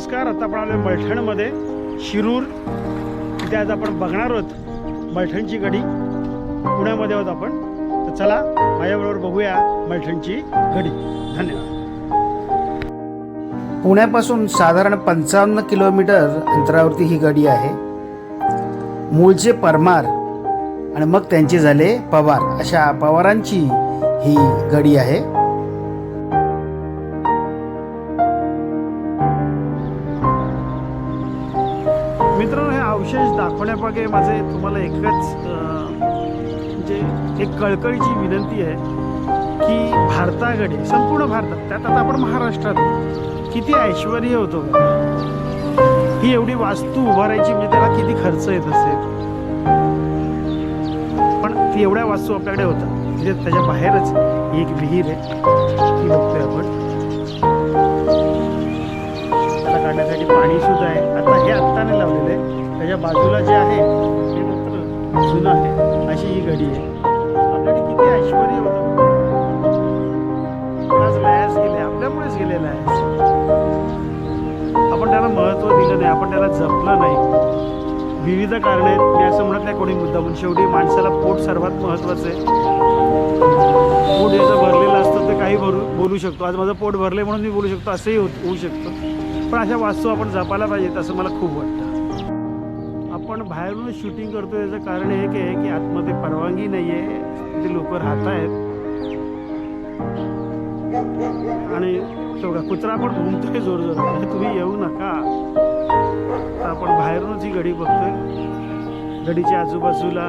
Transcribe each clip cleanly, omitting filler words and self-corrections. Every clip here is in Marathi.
नमस्कार. आता आपण आलो पैठणमध्ये शिरूर इथे आज आपण बघणार आहोत पैठणची गडी. पुण्यामध्ये आहोत आपण, तर चला माझ्याबरोबर बघूया पैठणची गडी. धन्यवाद. पुण्यापासून साधारण 55 किलोमीटर अंतरावरती ही गडी आहे. मूळचे परमार आणि मग त्यांचे झाले पवार, अशा पवारांची ही गडी आहे. मित्रांनो, हे अवशेष दाखवण्यापागे माझे तुम्हाला एकच म्हणजे एक कळकळीची विनंती आहे की भारताकडे, संपूर्ण भारतात, त्यात आता आपण महाराष्ट्रात किती ऐश्वर्य होतं. ही एवढी वास्तू उभारायची म्हणजे त्याला किती खर्च येत असेल, पण ती एवढ्या वास्तू आपल्याकडे होतात. म्हणजे त्याच्या बाहेरच एक विहीर आहे, ती बघतोय आपण. त्याला काढण्यासाठी पाणी सुद्धा आहे. आता हे आत्ताने लावलेलं आहे. त्याच्या बाजूला जे आहे ते मात्र जुनं आहे. अशी ही गडी आहे. आपल्याकडे किती ऐश्वर्य होतं, आज लयास गेले, आपल्यामुळेच गेलेलं आहे. आपण त्याला महत्त्व दिलं नाही, आपण त्याला जपलं नाही. विविध कारणे आहेत. मी असं म्हणत नाही कोणी मुद्दामून. शेवटी माणसाला पोट सर्वात महत्त्वाचं आहे. पोट याचं भरलेलं असतं तर काही बोलू शकतो. आज माझं पोट भरले म्हणून मी बोलू शकतो, असंही होऊ शकतं. पण अशा वास्तू आपण जपायला पाहिजेत असं मला खूप वाटतं. आपण बाहेरूनच शूटिंग करतो याचं कारण एक आहे की आतमध्ये परवानगी नाही आहे, तिथे लोक राहत आहेत. आणि तो कुत्रा पण घुमतोय जोरजोरात. तुम्ही येऊ नका. तर आपण बाहेरूनच ही गडी बघतोय. गडीच्या आजूबाजूला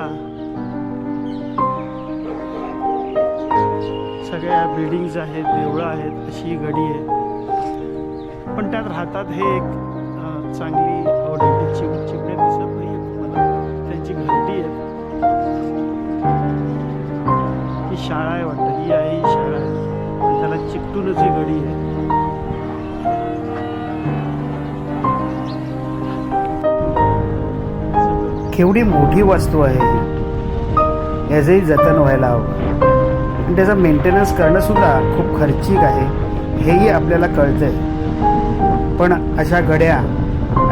सगळ्या बिल्डिंग्स आहेत, देवळं आहेत. अशी ही गडी आहे. पण त्यात राहतात हे एक चांगली आवडीची चिमण्या दिसत नाही आहेत मला. त्यांची घरटी आहे. ही शाळा आहे वाटतं. ही आहे, ही शाळा आहे. आणि त्याला चिकटूनच ही गडी आहे. केवढी मोठी वास्तू आहे ही. याचंही जतन व्हायला हवं आणि त्याचं मेंटेनन्स करणं सुद्धा खूप खर्चिक आहे, हेही आपल्याला कळतंय. पण अशा गड्या,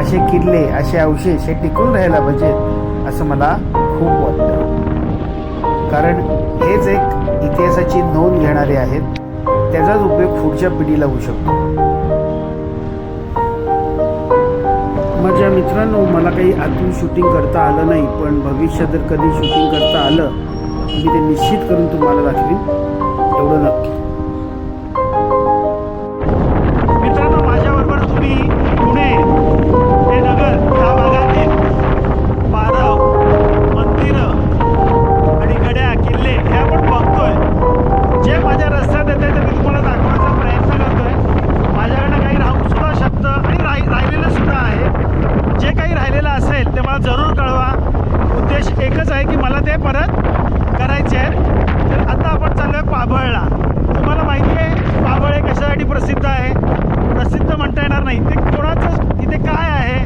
असे किल्ले, असे अवशेष हे टिकून राहायला पाहिजेत असं मला खूप वाटतं. कारण हेच एक इतिहासाची नोंद घेणारे आहेत. त्याचाच उपयोग पुढच्या पिढीला होऊ शकतो. माझ्या मित्रांनो, मला काही आतून शूटिंग करता आलं नाही, पण भविष्यात जर कधी शूटिंग करता आलं मी ते निश्चित करून तुम्हाला दाखवीन, एवढं नक्की. मित्रांनो, माझ्याबरोबर तुम्ही पुणे ते नगर या भागातील पारव, मंदिरं आणि गड्या, किल्ले हे आपण बघतोय. जे माझ्या रस्त्यात येते ते मी तुम्हाला दाखवण्याचा प्रयत्न करतोय. माझ्याकडनं काही राहू सुद्धा शकतं आणि राहिलेलं सुद्धा आहे. जे काही राहिलेलं असेल ते मला जरूर कळवा. उद्देश एकच आहे की मला ते परत करायचे आहेत. तर आता आपण चाललो आहे पाबळला. तुम्हाला माहिती आहे पाबळ हे कशासाठी प्रसिद्ध आहे? प्रसिद्ध म्हणता येणार नाही, ते कोणाचं इथे काय आहे.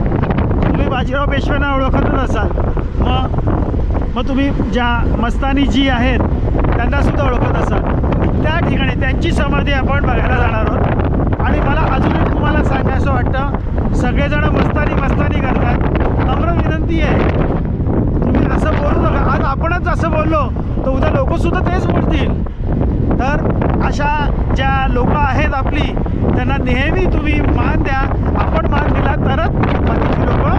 तुम्ही बाजीराव पेशव्यांना ओळखतच असाल. मग तुम्ही ज्या मस्तानी आहेत त्यांनासुद्धा ओळखत असाल. त्या ठिकाणी त्यांची समाधी आपण बघायला जाणार आहोत. आणि मला अजूनही तुम्हाला सांगायचं वाटतं, सगळेजण मस्तानी करतात. नम्र विनंती आहे, तुम्ही असं बोलू नका. आज आपणच असं बोललो तर उद्या लोकंसुद्धा तेच बोलतील. तर अशा ज्या लोक आहेत आपली, त्यांना नेहमी तुम्ही मान द्या. आपण मान दिला तरच बाकीची लोक